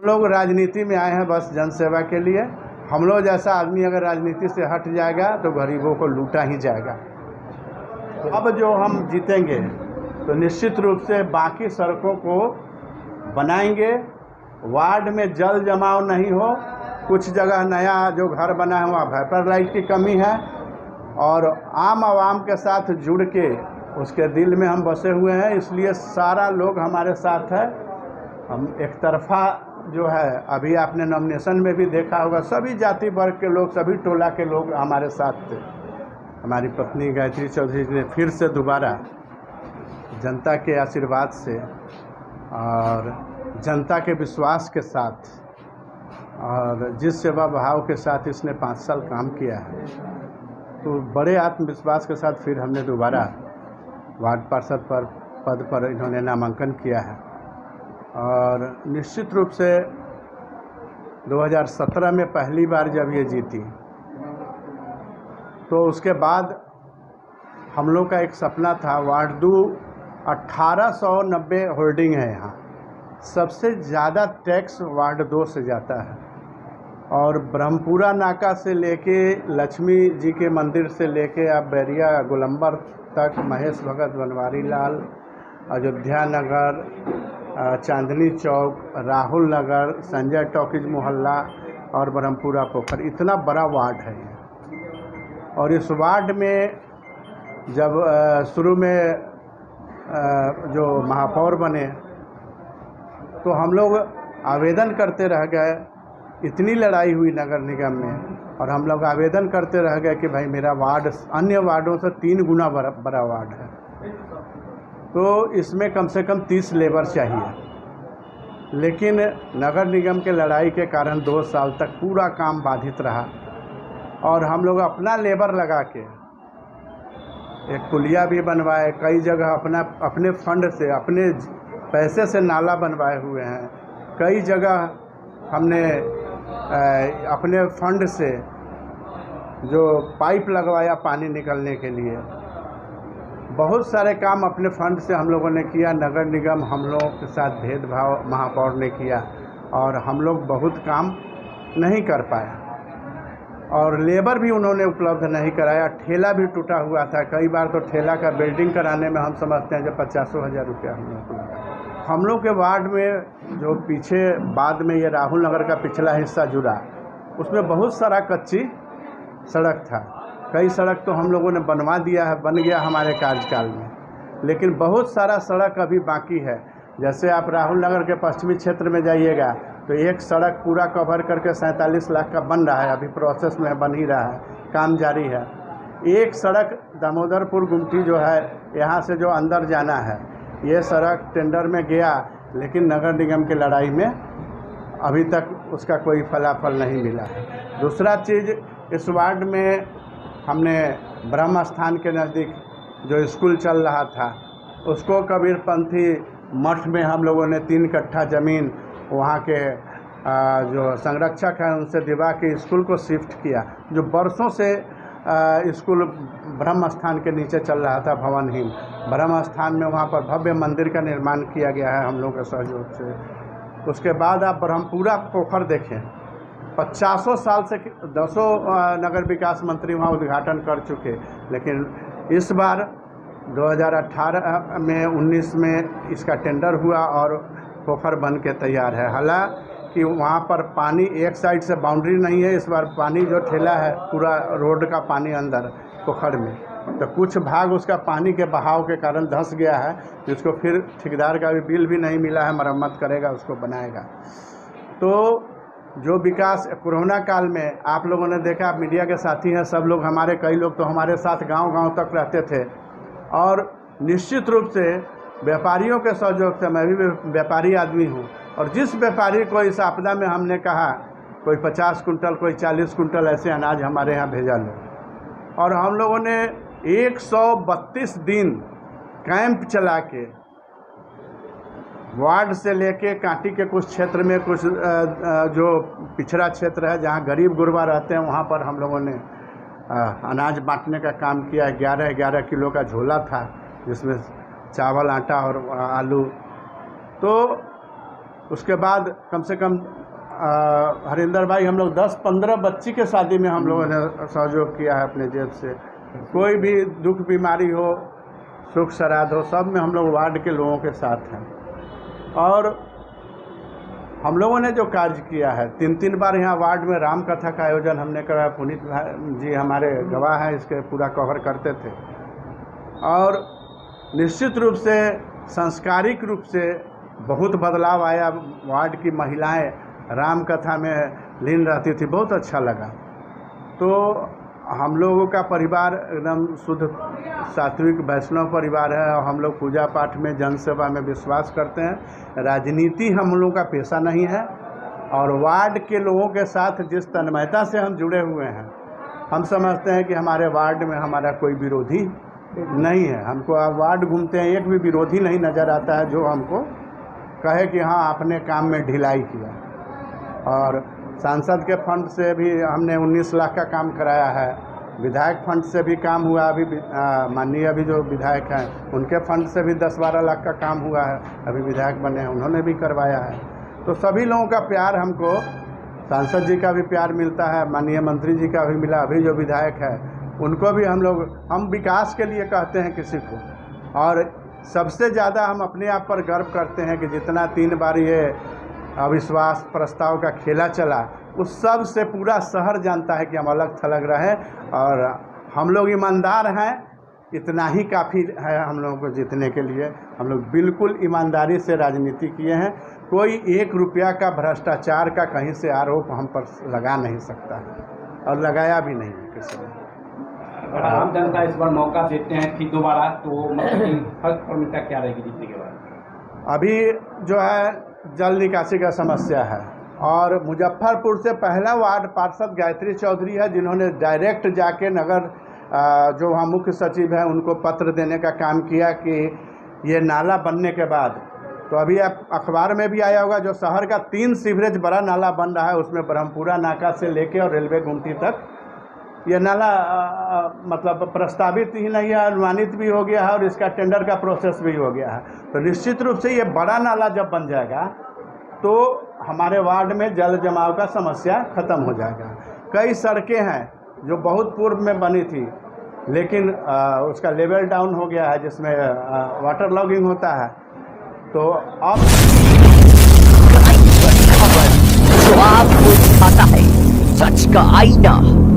लोग राजनीति में आए हैं बस जनसेवा के लिए। हम लोग जैसा आदमी अगर राजनीति से हट जाएगा तो गरीबों को लूटा ही जाएगा। अब जो हम जीतेंगे तो निश्चित रूप से बाकी सड़कों को बनाएंगे, वार्ड में जल जमाव नहीं हो। कुछ जगह नया जो घर बना है वहाँ वेपर लाइट की कमी है, और आम आवाम के साथ जुड़ के उसके दिल में हम बसे हुए हैं, इसलिए सारा लोग हमारे साथ है। हम एक तरफा जो है, अभी आपने नॉमिनेशन में भी देखा होगा, सभी जाति वर्ग के लोग, सभी टोला के लोग हमारे साथ थे। हमारी पत्नी गायत्री चौधरी ने फिर से दोबारा जनता के आशीर्वाद से और जनता के विश्वास के साथ और जिस सेवा भाव के साथ इसने 5 साल काम किया है, तो बड़े आत्मविश्वास के साथ फिर हमने दोबारा वार्ड पार्षद पद पर इन्होंने नामांकन किया है। और निश्चित रूप से 2017 में पहली बार जब ये जीती, तो उसके बाद हम लोग का एक सपना था, वार्ड 2 1890 होल्डिंग है यहाँ, सबसे ज़्यादा टैक्स वार्ड 2 से जाता है। और ब्रह्मपुरा नाका से लेके लक्ष्मी जी के मंदिर से लेके आप बैरिया गोलंबर तक, महेश भगत, बनवारी लाल, अयोध्या नगर, चांदनी चौक, राहुल नगर, संजय टॉकीज मोहल्ला और ब्रह्मपुरा पोखर, इतना बड़ा वार्ड है ये। और इस वार्ड में जब शुरू में जो महापौर बने तो हम लोग आवेदन करते रह गए। इतनी लड़ाई हुई नगर निगम में, और हम लोग आवेदन करते रह गए कि भाई मेरा वार्ड अन्य वार्डों से 3 गुना बड़ा वार्ड है, तो इसमें कम से कम 30 लेबर चाहिए। लेकिन नगर निगम के लड़ाई के कारण 2 साल तक पूरा काम बाधित रहा, और हम लोग अपना लेबर लगा के एक पुलिया भी बनवाए, कई जगह अपने फंड से, अपने पैसे से नाला बनवाए हुए हैं, कई जगह हमने अपने फंड से जो पाइप लगवाया पानी निकलने के लिए। बहुत सारे काम अपने फंड से हम लोगों ने किया। नगर निगम हम लोगों के साथ भेदभाव महापौर ने किया, और हम लोग बहुत काम नहीं कर पाए, और लेबर भी उन्होंने उपलब्ध नहीं कराया। ठेला भी टूटा हुआ था, कई बार तो ठेला का बिल्डिंग कराने में हम समझते हैं जब 50,000 रुपया हम लोग को लगा। हम लोग के वार्ड में जो पीछे बाद में ये राहुल नगर का पिछला हिस्सा जुड़ा, उसमें बहुत सारा कच्ची सड़क था। कई सड़क तो हम लोगों ने बनवा दिया है, बन गया हमारे कार्यकाल में, लेकिन बहुत सारा सड़क अभी बाकी है। जैसे आप राहुल नगर के पश्चिमी क्षेत्र में जाइएगा तो एक सड़क पूरा कवर करके 47 लाख का बन रहा है, अभी प्रोसेस में बन ही रहा है, काम जारी है। एक सड़क दामोदरपुर गुमटी जो है, यहाँ से जो अंदर जाना है, ये सड़क टेंडर में गया, लेकिन नगर निगम की लड़ाई में अभी तक उसका कोई फलाफल नहीं मिला है। दूसरा चीज़, इस वार्ड में हमने ब्रह्म स्थान के नज़दीक जो स्कूल चल रहा था, उसको कबीरपंथी मठ में हम लोगों ने 3 कट्ठा ज़मीन वहाँ के जो संरक्षक हैं उनसे दिवा के स्कूल को शिफ्ट किया, जो बरसों से स्कूल ब्रह्म स्थान के नीचे चल रहा था, भवनहीन। ब्रह्म स्थान में वहाँ पर भव्य मंदिर का निर्माण किया गया है हम लोग के सहयोग से। उसके बाद आप ब्रह्मपुरा पोखर देखें, 50 साल से 10 नगर विकास मंत्री वहाँ उद्घाटन कर चुके, लेकिन इस बार 2018 में 19 में इसका टेंडर हुआ और पोखर बन के तैयार है। हालांकि वहाँ पर पानी एक साइड से बाउंड्री नहीं है, इस बार पानी जो ठेला है पूरा रोड का पानी अंदर पोखर में, तो कुछ भाग उसका पानी के बहाव के कारण धंस गया है, जिसको फिर ठेकेदार का भी बिल भी नहीं मिला है, मरम्मत करेगा, उसको बनाएगा। तो जो विकास कोरोना काल में आप लोगों ने देखा, आप मीडिया के साथी हैं सब लोग, हमारे कई लोग तो हमारे साथ गांव-गांव तक रहते थे, और निश्चित रूप से व्यापारियों के सहयोग से, मैं भी व्यापारी आदमी हूं, और जिस व्यापारी को इस आपदा में हमने कहा कोई 50 कुंटल, कोई 40 कुंटल ऐसे अनाज हमारे यहाँ भेजा लो, और हम लोगों ने 132 दिन कैंप चला के वार्ड से लेके कांटी के कुछ क्षेत्र में, कुछ जो पिछड़ा क्षेत्र है जहाँ गरीब गुरबा रहते हैं, वहाँ पर हम लोगों ने अनाज बांटने का काम किया। 11-11 किलो का झोला था जिसमें चावल, आटा और आलू। तो उसके बाद कम से कम हरिंदर भाई हम लोग 10-15 बच्ची के शादी में हम लोगों ने सहयोग किया है अपने जेब से। कोई भी दुख बीमारी हो, सुख श्राद्ध हो, सब में हम लोग वार्ड के लोगों के साथ हैं। और हम लोगों ने जो कार्य किया है, 3 बार यहाँ वार्ड में राम कथा का आयोजन हमने कराया। पुनीत जी हमारे गवाह हैं, इसके पूरा कवर करते थे। और निश्चित रूप से सांस्कारिक रूप से बहुत बदलाव आया। वार्ड की महिलाएं राम कथा में लीन रहती थी, बहुत अच्छा लगा। तो हम लोगों का परिवार एकदम शुद्ध सात्विक वैष्णव परिवार है और हम लोग पूजा पाठ में, जन सेवा में विश्वास करते हैं। राजनीति हम लोगों का पेशा नहीं है। और वार्ड के लोगों के साथ जिस तन्मयता से हम जुड़े हुए हैं, हम समझते हैं कि हमारे वार्ड में हमारा कोई विरोधी नहीं है। हमको अब वार्ड घूमते हैं, एक भी विरोधी नहीं नज़र आता है जो हमको कहे कि हाँ आपने काम में ढिलाई किया। और सांसद के फंड से भी हमने 19 लाख का काम कराया है। विधायक फंड से भी काम हुआ। अभी माननीय अभी जो विधायक हैं उनके फंड से भी 10-12 लाख का काम हुआ है। अभी विधायक बने हैं, उन्होंने भी करवाया है। तो सभी लोगों का प्यार हमको, सांसद जी का भी प्यार मिलता है, माननीय मंत्री जी का भी मिला। अभी जो विधायक है उनको भी हम विकास के लिए कहते हैं किसी को। और सबसे ज़्यादा हम अपने आप पर गर्व करते हैं कि जितना 3 बार ये अविश्वास प्रस्ताव का खेला चला, उस सब से पूरा शहर जानता है कि हम अलग थलग रहे और हम लोग ईमानदार हैं। इतना ही काफ़ी है हम लोगों को जीतने के लिए। हम लोग बिल्कुल ईमानदारी से राजनीति किए हैं। कोई 1 रुपया का भ्रष्टाचार का कहीं से आरोप हम पर लगा नहीं सकता और लगाया भी नहीं है किसी ने। अगर आम जनता इस बार मौका देते हैं फिर दोबारा, तो मतलब फर्क प्राथमिकता क्या रहेगी जीतने के बाद? अभी जो है जल निकासी का समस्या है और मुजफ्फरपुर से पहला वार्ड पार्षद गायत्री चौधरी है, जिन्होंने डायरेक्ट जाके नगर जो वहाँ मुख्य सचिव है उनको पत्र देने का काम किया कि ये नाला बनने के बाद, तो अभी आप अखबार में भी आया होगा, जो शहर का 3 सीवरेज बड़ा नाला बन रहा है, उसमें ब्रह्मपुरा नाका से लेके और रेलवे गुमटी तक ये नाला मतलब प्रस्तावित ही नहीं है, अनुमानित भी हो गया है और इसका टेंडर का प्रोसेस भी हो गया है। तो निश्चित रूप से ये बड़ा नाला जब बन जाएगा तो हमारे वार्ड में जल जमाव का समस्या ख़त्म हो जाएगा। कई सड़कें हैं जो बहुत पूर्व में बनी थी, लेकिन उसका लेवल डाउन हो गया है, जिसमें वाटर लॉगिंग होता है। तो अब जो आपको दिखाता है सच का आईना।